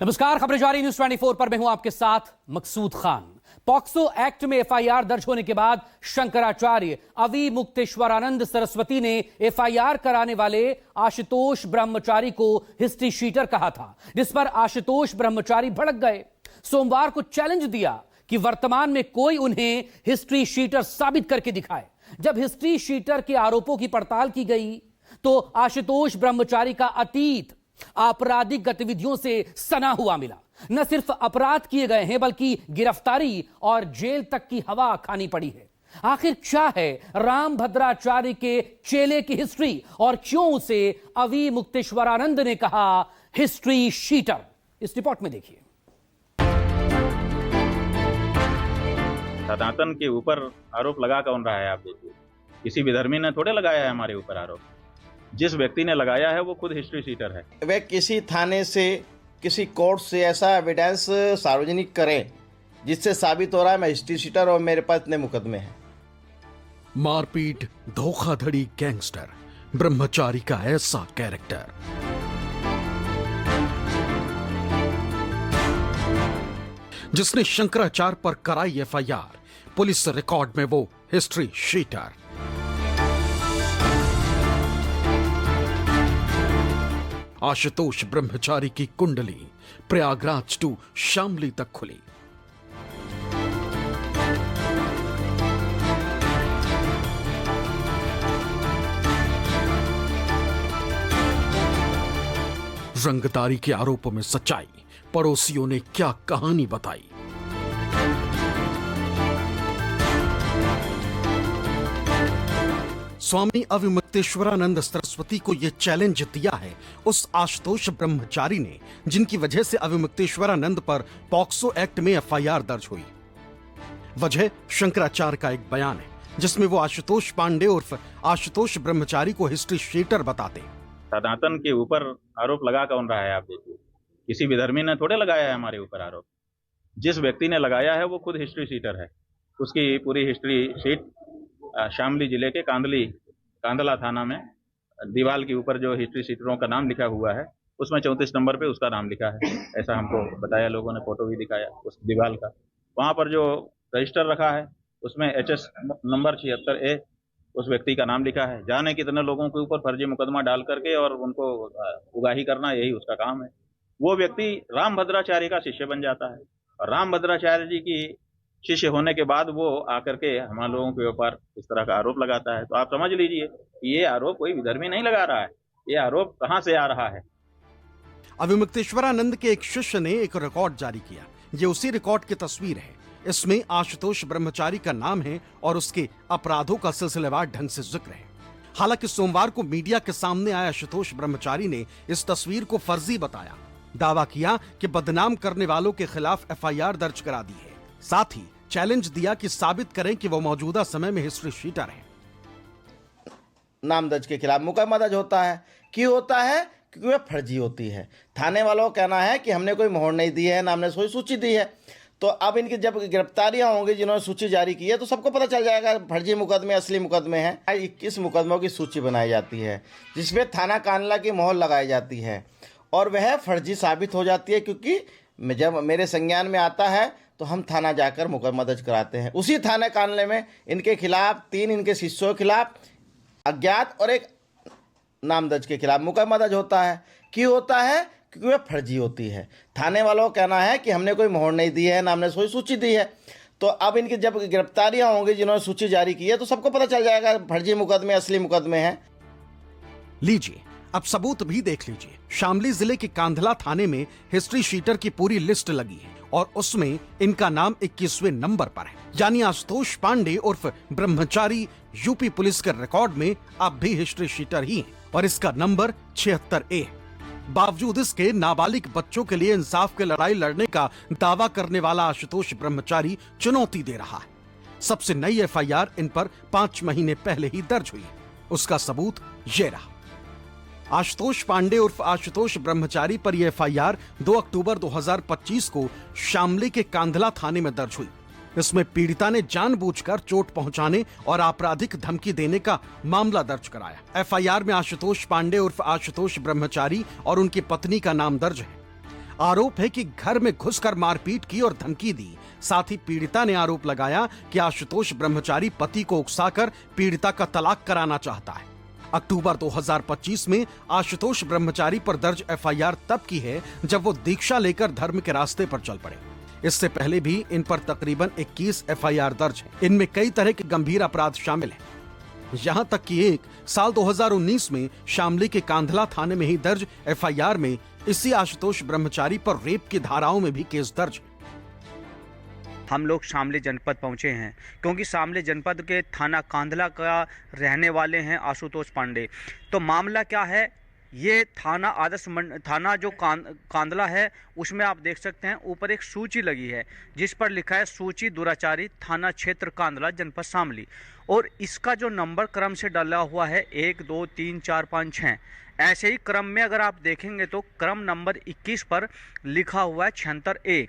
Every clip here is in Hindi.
नमस्कार, खबरें जारी न्यूज 24 पर मैं हूं आपके साथ मकसूद खान। पॉक्सो एक्ट में एफआईआर दर्ज होने के बाद शंकराचार्य अवी मुक्तेश्वरानंद सरस्वती ने एफआईआर कराने वाले आशुतोष ब्रह्मचारी को हिस्ट्री शीटर कहा था, जिस पर आशुतोष ब्रह्मचारी भड़क गए। सोमवार को चैलेंज दिया कि वर्तमान में कोई उन्हें हिस्ट्री शीटर साबित करके दिखाए। जब हिस्ट्री शीटर के आरोपों की पड़ताल की गई तो आशुतोष ब्रह्मचारी का अतीत आपराधिक गतिविधियों से सना हुआ मिला। न सिर्फ अपराध किए गए हैं बल्कि गिरफ्तारी और जेल तक की हवा खानी पड़ी है। आखिर क्या है रामभद्राचार्य के चेले की हिस्ट्री और क्यों उसे अवी मुक्तेश्वरानंद ने कहा हिस्ट्री शीटर? इस रिपोर्ट में देखिए। सनातन के ऊपर आरोप लगा कौन रहा है? आप देखिए, किसी विधर्मी ने थोड़े लगाया है हमारे ऊपर आरोप। जिस व्यक्ति ने लगाया है वो खुद हिस्ट्री शीटर है। वे किसी थाने से, किसी कोर्ट से ऐसा एविडेंस सार्वजनिक करें जिससे साबित हो रहा है मैं हिस्ट्री शीटर और मेरे पास इतने मुकदमे हैं। मारपीट, धोखाधड़ी, गैंगस्टर, ब्रह्मचारी का ऐसा कैरेक्टर। जिसने शंकराचार्य पर कराई एफआईआर, पुलिस रिकॉर्ड में वो हिस्ट्री शीटर। आशुतोष ब्रह्मचारी की कुंडली प्रयागराज टू शामली तक खुली। रंगदारी के आरोपों में सच्चाई, पड़ोसियों ने क्या कहानी बताई। स्वामी अविमुक्तेश्वरानंद सरस्वती को यह चैलेंज दिया है उस आशुतोष ब्रह्मचारी ने जिनकी वजह से अविमुक्तेश्वरानंद पर पॉक्सो एक्ट में एफआईआर दर्ज हुई। वजह शंकराचार्य का एक बयान है जिसमें वो आशुतोष पांडे उर्फ आशुतोष ब्रह्मचारी को हिस्ट्री शीटर बताते। सनातन के ऊपर आरोप लगा कौन रहा है? आप देखिए, किसी विधर्मी ने थोड़े लगाया है हमारे ऊपर आरोप। जिस व्यक्ति ने लगाया है वो खुद हिस्ट्री शीटर है। उसकी पूरी हिस्ट्री शीट शामली जिले के कांदला थाना में दीवाल के ऊपर जो हिस्ट्री शीटरों का नाम लिखा हुआ है उसमें 34 नंबर पे उसका नाम लिखा है। ऐसा हमको बताया, लोगों ने फोटो भी दिखाया उस दीवाल का। वहां पर जो रजिस्टर रखा है उसमें HS नंबर 76A उस व्यक्ति का नाम लिखा है। जाने कितने लोगों के ऊपर फर्जी मुकदमा डाल करके और उनको उगाही करना, यही उसका काम है। वो व्यक्ति रामभद्राचार्य का शिष्य बन जाता है और रामभद्राचार्य जी की शिष्य होने के बाद वो आकर के हम लोगों के ऊपर इस तरह का आरोप लगाता है। तो आप समझ लीजिए कि ये आरोप कोई विधर्मी नहीं लगा रहा है। ये आरोप कहां से आ रहा है? अविमुक्तेश्वरानंद के एक शिष्य ने एक रिकॉर्ड जारी किया। ये उसी रिकॉर्ड की तस्वीर है। इसमें आशुतोष ब्रह्मचारी का नाम है और उसके अपराधों का सिलसिलेवार ढंग से जिक्र है। हालांकि सोमवार को मीडिया के सामने आए आशुतोष ब्रह्मचारी ने इस तस्वीर को फर्जी बताया। दावा किया कि बदनाम करने वालों के खिलाफ एफआईआर दर्ज करा दी है। साथ ही चैलेंज दिया कि साबित करें कि वो मौजूदा समय में हिस्ट्री शीटर हैं। नाम दर्ज के खिलाफ मुकदमा दर्ज होता है। क्यों होता है? क्योंकि वह फर्जी होती है। थाने वालों का कहना है कि हमने कोई मोहर नहीं दी है, ना हमने कोई सूची दी है। तो अब इनकी जब गिरफ्तारियां होंगी, जिन्होंने सूची जारी की है, तो सबको पता चल जाएगा फर्जी मुकदमे असली मुकदमे हैं। 21 मुकदमों की सूची बनाई जाती है जिसमें थाना कांदला की मोहर लगाई जाती है और वह फर्जी साबित हो जाती है। क्योंकि जब मेरे संज्ञान में आता है तो हम थाना जाकर मुकदमा दर्ज कराते हैं। उसी थाने कांदले में इनके खिलाफ 3 इनके शिष्यों के खिलाफ अज्ञात और एक नाम दर्ज के खिलाफ मुकदमा दर्ज होता है। क्यों होता है? क्योंकि वह फर्जी होती है। थाने वालों का कहना है कि हमने कोई मोहर नहीं दी है, ना हमने कोई सूची दी है। तो अब इनकी जब गिरफ्तारियां होंगी, जिन्होंने सूची जारी की है, तो सबको पता चल जाएगा फर्जी मुकदमे असली मुकदमे हैं। लीजिए, अब सबूत भी देख लीजिए। शामली जिले के कांधला थाने में हिस्ट्री शीटर की पूरी लिस्ट लगी है और उसमें इनका नाम 21वें नंबर पर है। यानी आशुतोष पांडे उर्फ ब्रह्मचारी यूपी पुलिस के रिकॉर्ड में अब भी हिस्ट्री शीटर ही है और इसका नंबर 76A है। बावजूद इसके नाबालिग बच्चों के लिए इंसाफ की लड़ाई लड़ने का दावा करने वाला आशुतोष ब्रह्मचारी चुनौती दे रहा है। सबसे नई एफआईआर इन पर 5 महीने पहले ही दर्ज हुई है। उसका सबूत ये रहा। आशुतोष पांडे उर्फ आशुतोष ब्रह्मचारी पर यह एफआईआर 2 अक्टूबर 2025 को शामली के कांधला थाने में दर्ज हुई। इसमें पीड़िता ने जानबूझकर चोट पहुंचाने और आपराधिक धमकी देने का मामला दर्ज कराया। एफआईआर में आशुतोष पांडे उर्फ आशुतोष ब्रह्मचारी और उनकी पत्नी का नाम दर्ज है। आरोप है कि घर में घुसकर मारपीट की और धमकी दी। साथ ही पीड़िता ने आरोप लगाया कि आशुतोष ब्रह्मचारी पति को उकसाकर पीड़िता का तलाक कराना चाहता है। अक्टूबर 2025 में आशुतोष ब्रह्मचारी पर दर्ज एफआईआर तब की है जब वो दीक्षा लेकर धर्म के रास्ते पर चल पड़े। इससे पहले भी इन पर तकरीबन 21 एफआईआर दर्ज हैं। इनमें कई तरह के गंभीर अपराध शामिल हैं। यहां तक कि एक साल 2019 में शामली के कांधला थाने में ही दर्ज एफआईआर में इसी आशुतोष ब्रह्मचारी पर रेप की धाराओं में भी केस दर्ज है। हम लोग शामली जनपद पहुंचे हैं क्योंकि शामली जनपद के थाना कांधला का रहने वाले हैं आशुतोष पांडे। तो मामला क्या है, ये थाना आदर्श थाना जो कांधला है उसमें आप देख सकते हैं ऊपर एक सूची लगी है जिस पर लिखा है सूची दुराचारी थाना क्षेत्र कांधला जनपद शामली, और इसका जो नंबर क्रम से डाला हुआ है 1 2 3 4 5 6। ऐसे ही क्रम में अगर आप देखेंगे तो क्रम नंबर 21 पर लिखा हुआ है 76A,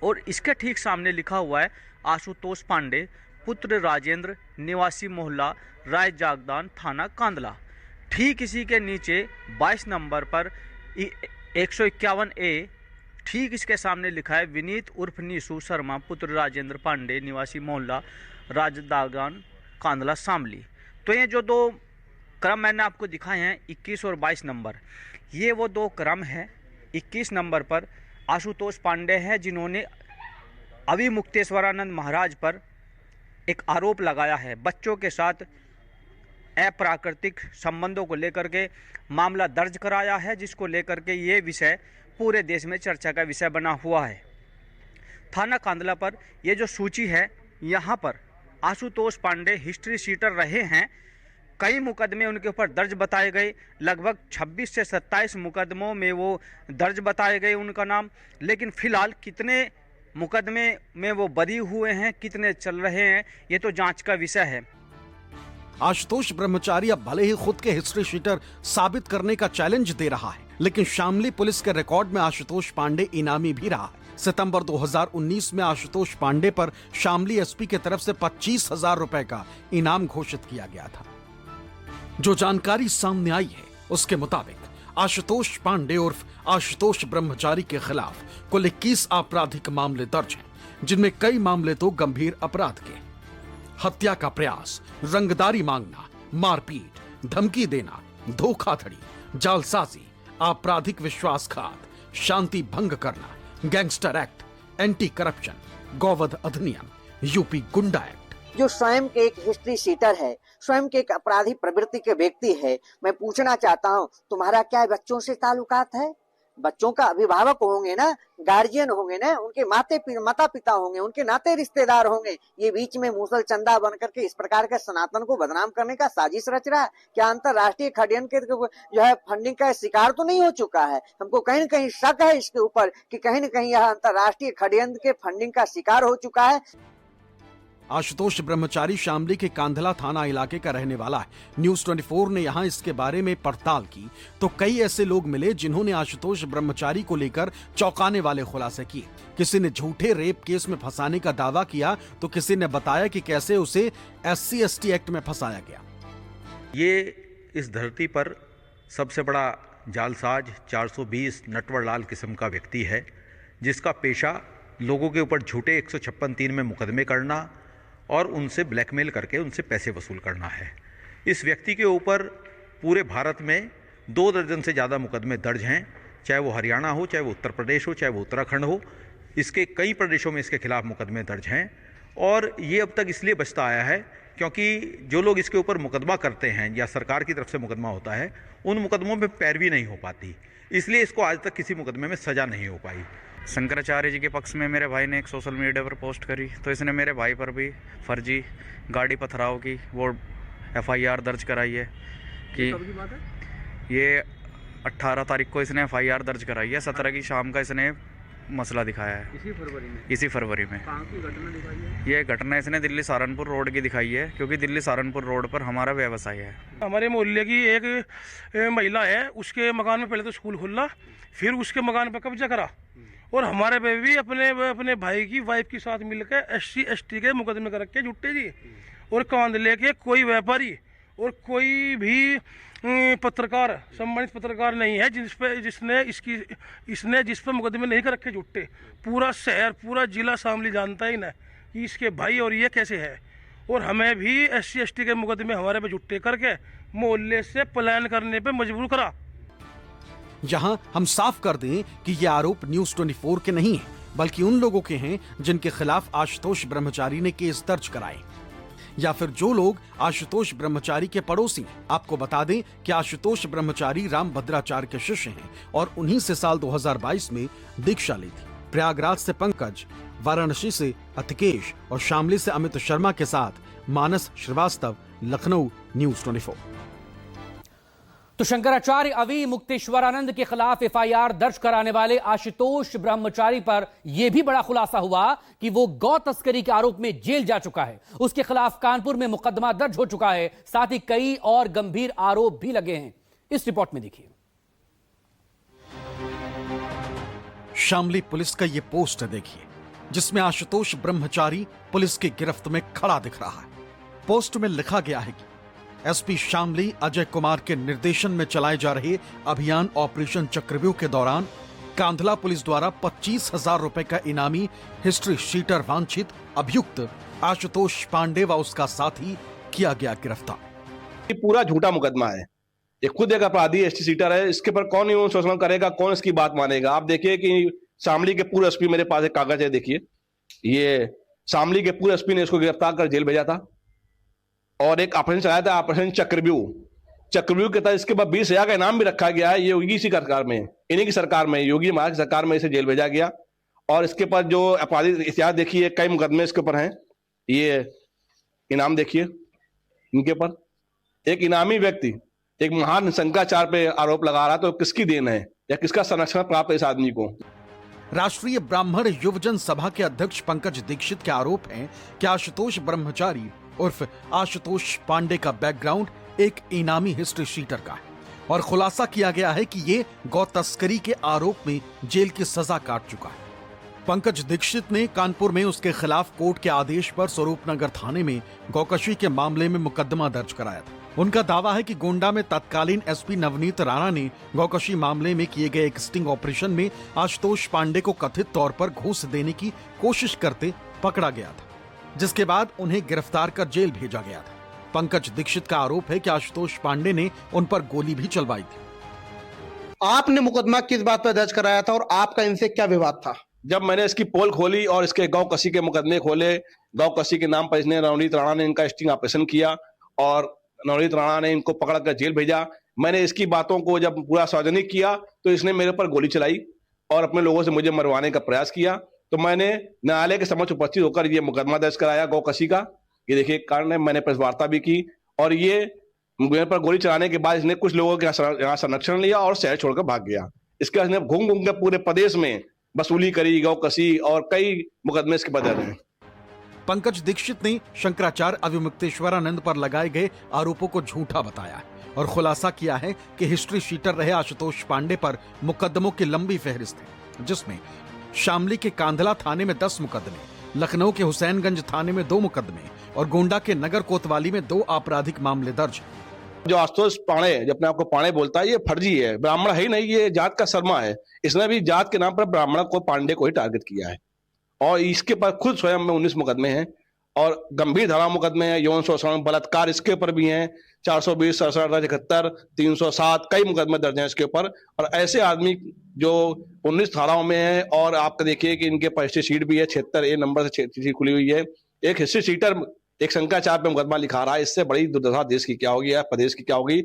और इसके ठीक सामने लिखा हुआ है आशुतोष पांडे पुत्र राजेंद्र निवासी मोहल्ला राय जागदान थाना कांधला। ठीक इसी के नीचे 22 नंबर पर 151A, ठीक इसके सामने लिखा है विनीत उर्फ नीसू शर्मा पुत्र राजेंद्र पांडे निवासी मोहल्ला राजदागान कांधला शामली। तो ये जो दो क्रम मैंने आपको दिखाए हैं 21 और 22 नंबर, ये वो दो क्रम है। 21 नंबर पर आशुतोष पांडे हैं जिन्होंने अभी मुक्तेश्वरानंद महाराज पर एक आरोप लगाया है, बच्चों के साथ अप्राकृतिक संबंधों को लेकर के मामला दर्ज कराया है, जिसको लेकर के ये विषय पूरे देश में चर्चा का विषय बना हुआ है। थाना कांधला पर ये जो सूची है, यहाँ पर आशुतोष पांडे हिस्ट्री शीटर रहे हैं। कई मुकदमे उनके ऊपर दर्ज बताए गए, लगभग 26 से 27 मुकदमों में वो दर्ज बताए गए उनका नाम, लेकिन फिलहाल कितने मुकदमे में वो बरी हुए हैं, कितने चल रहे हैं, ये तो जांच का विषय है। आशुतोष ब्रह्मचारी अब भले ही खुद के हिस्ट्री शीटर साबित करने का चैलेंज दे रहा है, लेकिन शामली पुलिस के रिकॉर्ड में आशुतोष पांडे इनामी भी रहा है। सितंबर 2019 में आशुतोष पांडे पर शामली एसपी की तरफ से 25,000 रुपए का इनाम घोषित किया गया था। जो जानकारी सामने आई है उसके मुताबिक आशुतोष पांडे उर्फ आशुतोष ब्रह्मचारी के खिलाफ कुल 21 आपराधिक मामले दर्ज हैं, जिनमें कई मामले तो गंभीर अपराध के, हत्या का प्रयास, रंगदारी मांगना, मारपीट, धमकी देना, धोखाधड़ी, जालसाजी, आपराधिक विश्वासघात, शांति भंग करना, गैंगस्टर एक्ट, एंटी करप्शन, गौवध अधिनियम, यूपी गुंडा एक्ट। जो स्वयं के एक हिस्ट्री शीटर है, स्वयं के एक अपराधी प्रवृत्ति के व्यक्ति है, मैं पूछना चाहता हूँ तुम्हारा क्या बच्चों से ताल्लुकात है? बच्चों का अभिभावक होंगे ना, गार्जियन होंगे ना, उनके माता पिता होंगे, उनके नाते रिश्तेदार होंगे। ये बीच में मूसल चंदा बन करके इस प्रकार के सनातन को बदनाम करने का साजिश रच रहा है। क्या अंतरराष्ट्रीय षड्यंत्र के जो है फंडिंग का शिकार तो नहीं हो चुका है? हमको कहीं न कहीं शक है इसके ऊपर कि कहीं न कहीं यह अंतरराष्ट्रीय षड्यंत्र के फंडिंग का शिकार हो चुका है। आशुतोष ब्रह्मचारी शामली के कांधला थाना इलाके का रहने वाला है। न्यूज 24 ने यहां इसके बारे में पड़ताल की तो कई ऐसे लोग मिले जिन्होंने आशुतोष ब्रह्मचारी को लेकर चौंकाने वाले खुलासे किए। किसी ने झूठे रेप केस में फंसाने का दावा किया तो किसी ने बताया कि कैसे उसे SC/ST एक्ट में फंसाया गया। ये इस धरती पर सबसे बड़ा जालसाज 420 नटवरलाल किस्म का व्यक्ति है, जिसका पेशा लोगों के ऊपर झूठे 156(3) में मुकदमे करना और उनसे ब्लैकमेल करके उनसे पैसे वसूल करना है। इस व्यक्ति के ऊपर पूरे भारत में 2 दर्जन से ज़्यादा मुकदमे दर्ज हैं, चाहे वो हरियाणा हो, चाहे वो उत्तर प्रदेश हो, चाहे वो उत्तराखंड हो। इसके कई प्रदेशों में इसके खिलाफ मुकदमे दर्ज हैं और ये अब तक इसलिए बचता आया है क्योंकि जो लोग इसके ऊपर मुकदमा करते हैं या सरकार की तरफ से मुकदमा होता है, उन मुकदमों में पैरवी नहीं हो पाती, इसलिए इसको आज तक किसी मुकदमे में सज़ा नहीं हो पाई। शंकराचार्य जी के पक्ष में मेरे भाई ने एक सोशल मीडिया पर पोस्ट करी तो इसने मेरे भाई पर भी फर्जी गाड़ी पथराव की वो FIR दर्ज कराई है कि कब की बात है? ये 18 तारीख को इसने FIR दर्ज कराई है। 17 की शाम का इसने मसला दिखाया है। इसी फरवरी में कहाँ की घटना दिखाई है? ये घटना इसने दिल्ली सहारनपुर रोड की दिखाई है, क्योंकि दिल्ली सहारनपुर रोड पर हमारा व्यवसाय है। हमारे मोहल्ले की एक महिला है, उसके मकान में पहले तो स्कूल खुला, फिर उसके मकान पर कब्जा करा और हमारे पे भी अपने भाई की वाइफ के साथ मिलकर SC/ST के मुकदमे कर रखे झूठे जी। और कांधले के कोई व्यापारी और कोई भी पत्रकार, सम्मानित पत्रकार नहीं है इसने जिस पे मुकदमे नहीं कर रखे झूठे। पूरा शहर, पूरा जिला शामली जानता ही ना कि इसके भाई और ये कैसे है। और हमें भी SC ST के मुकदमे हमारे पे झूठे करके मोहल्ले से पलायन करने पे मजबूर करा। यहां हम साफ कर दें कि ये आरोप न्यूज 24 के नहीं है, बल्कि उन लोगों के हैं जिनके खिलाफ आशुतोष ब्रह्मचारी ने केस दर्ज कराए, या फिर जो लोग आशुतोष ब्रह्मचारी के पड़ोसी हैं। आपको बता दें कि आशुतोष ब्रह्मचारी रामभद्राचार्य के शिष्य हैं और उन्हीं से साल 2022 में दीक्षा ली थी। प्रयागराज से पंकज, वाराणसी से अतिकेश और शामली से अमित शर्मा के साथ मानस श्रीवास्तव, लखनऊ, न्यूज 24। तो शंकराचार्य अवी मुक्तेश्वरानंद के खिलाफ FIR दर्ज कराने वाले आशुतोष ब्रह्मचारी पर यह भी बड़ा खुलासा हुआ कि वो गौ तस्करी के आरोप में जेल जा चुका है। उसके खिलाफ कानपुर में मुकदमा दर्ज हो चुका है। साथ ही कई और गंभीर आरोप भी लगे हैं। इस रिपोर्ट में देखिए। शामली पुलिस का ये पोस्ट देखिए, जिसमें आशुतोष ब्रह्मचारी पुलिस की गिरफ्त में खड़ा दिख रहा है। पोस्ट में लिखा गया है कि SP शामली अजय कुमार के निर्देशन में चलाए जा रहे अभियान ऑपरेशन चक्रव्यूह के दौरान कांधला पुलिस द्वारा 25,000 रुपए का इनामी हिस्ट्री शीटर वांछित अभियुक्त आशुतोष पांडे व उसका साथी किया गया गिरफ्तार। ये पूरा झूठा मुकदमा है। ये खुद एक अपराधी ST शीटर है। इसके पर कौन यौन शोषण करेगा, कौन इसकी बात मानेगा? आप देखिए कि शामली के पूर्व SP, मेरे पास एक कागज है, देखिए, ये शामली के पूर्व SP ने इसको गिरफ्तार कर जेल भेजा था और एक ऑपरेशन चलाया था, ऑपरेशन चक्रव्यूह के तहत इसके बाद 20,000 का इनाम भी रखा गया है। ये योगी की सरकार में, इन्हीं की सरकार में, योगी महाराज की सरकार में इसे जेल भेजा गया। और इसके पर जो अपराधी इतिहास देखिए, कई मुकदमे इसके ऊपर हैं। ये इनाम देखिए इनके पर। एक इनामी व्यक्ति एक महान शंकराचार्य पे आरोप लगा रहा, तो किसकी देन है या किसका संरक्षण प्राप्त है इस आदमी को? राष्ट्रीय ब्राह्मण युवजन सभा के अध्यक्ष पंकज दीक्षित के आरोप हैं कि आशुतोष ब्रह्मचारी उर्फ आशुतोष पांडे का बैकग्राउंड एक इनामी हिस्ट्री शीटर का है और खुलासा किया गया है कि ये गौ तस्करी के आरोप में जेल की सजा काट चुका है। पंकज दीक्षित ने कानपुर में उसके खिलाफ कोर्ट के आदेश पर स्वरूपनगर थाने में गौकशी के मामले में मुकदमा दर्ज कराया था। उनका दावा है कि गोंडा में तत्कालीन SP नवनीत राणा ने गौकशी मामले में किए गए एक स्टिंग ऑपरेशन में आशुतोष पांडे को कथित तौर पर घूस देने की कोशिश करते पकड़ा गया था, जिसके बाद उन्हें गिरफ्तार कर जेल भेजा गया था। पंकज दीक्षित का आरोप है कि आशुतोष पांडे ने उन पर गोली भी चलवाई थी। आपने मुकदमा किस बात पर दर्ज कराया था और आपका इनसे क्या विवाद था? जब मैंने इसकी पोल खोली और इसके गौ कसी के मुकदमे खोले, गौ कसी के नाम पर इसने नवनीत राणा ने इनका स्टिंग ऑपरेशन किया और नवनीत राणा ने इनको पकड़ कर जेल भेजा। मैंने इसकी बातों को जब पूरा सार्वजनिक किया तो इसने मेरे पर गोली चलाई और अपने लोगों से मुझे मरवाने का प्रयास किया। तो मैंने न्यायालय के समक्ष उपस्थित होकर ये मुकदमा दर्ज कराया गौ कसी का। ये देखिए कारण है, मैंने प्रेस वार्ता भी की और ये मेरे पर गोली चलाने के बाद इसने कुछ लोगों के यहाँ संरक्षण लिया और शहर छोड़कर भाग गया। इसके बाद इसने घूम घूम के पूरे प्रदेश में वसूली करी, गौ कसी और कई मुकदमे इसके बदल हैं। पंकज दीक्षित ने शंकराचार्य अविमुक्तेश्वरानंद पर लगाए गए आरोपों को झूठा बताया और खुलासा किया है कि हिस्ट्री शीटर रहे आशुतोष पांडे पर मुकदमों की लंबी फहरिस्त है, जिसमें शामली के कांधला थाने में 10 मुकदमे, लखनऊ के हुसैनगंज थाने में 2 मुकदमे और गोंडा के नगर कोतवाली में 2 आपराधिक मामले दर्ज। जो आशुतोष पांडे, जो अपने आपको पांडे बोलता है, ये फर्जी है, ब्राह्मण है ही नहीं, ये जात का शर्मा है। इसने भी जात के नाम पर ब्राह्मण को, पांडे को ही टारगेट किया है और इसके पर खुद स्वयं में 19 मुकदमे हैं और गंभीर धारा मुकदमे हैं। यौन शोषण, बलात्कार इसके ऊपर भी हैं, 420, 67, 307 कई मुकदमे दर्ज हैं इसके ऊपर। और ऐसे आदमी जो 19 धाराओं में है और आप देखिए कि इनके पर हिस्ट्री शीट भी है, 76A नंबर से शीट खुली हुई है। एक हिस्ट्री शीटर एक शंकराचार्य पे मुकदमा लिखा रहा है, इससे बड़ी दुर्दशा देश की क्या होगी या प्रदेश की क्या होगी।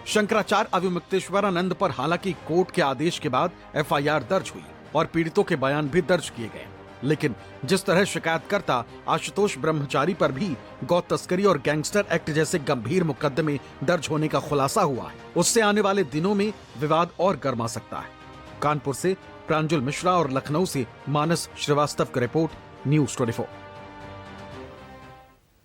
शंकराचार्य अविमुक्तेश्वरानंद पर हालांकि कोर्ट के आदेश के बाद FIR दर्ज हुई और पीड़ितों के बयान भी दर्ज किए गए, लेकिन जिस तरह शिकायतकर्ता आशुतोष ब्रह्मचारी पर भी गौ तस्करी और गैंगस्टर एक्ट जैसे गंभीर मुकदमे दर्ज होने का खुलासा हुआ है, उससे आने वाले दिनों में विवाद और गर्मा सकता है। कानपुर से प्रांजुल मिश्रा और लखनऊ से मानस श्रीवास्तव की रिपोर्ट, न्यूज 24।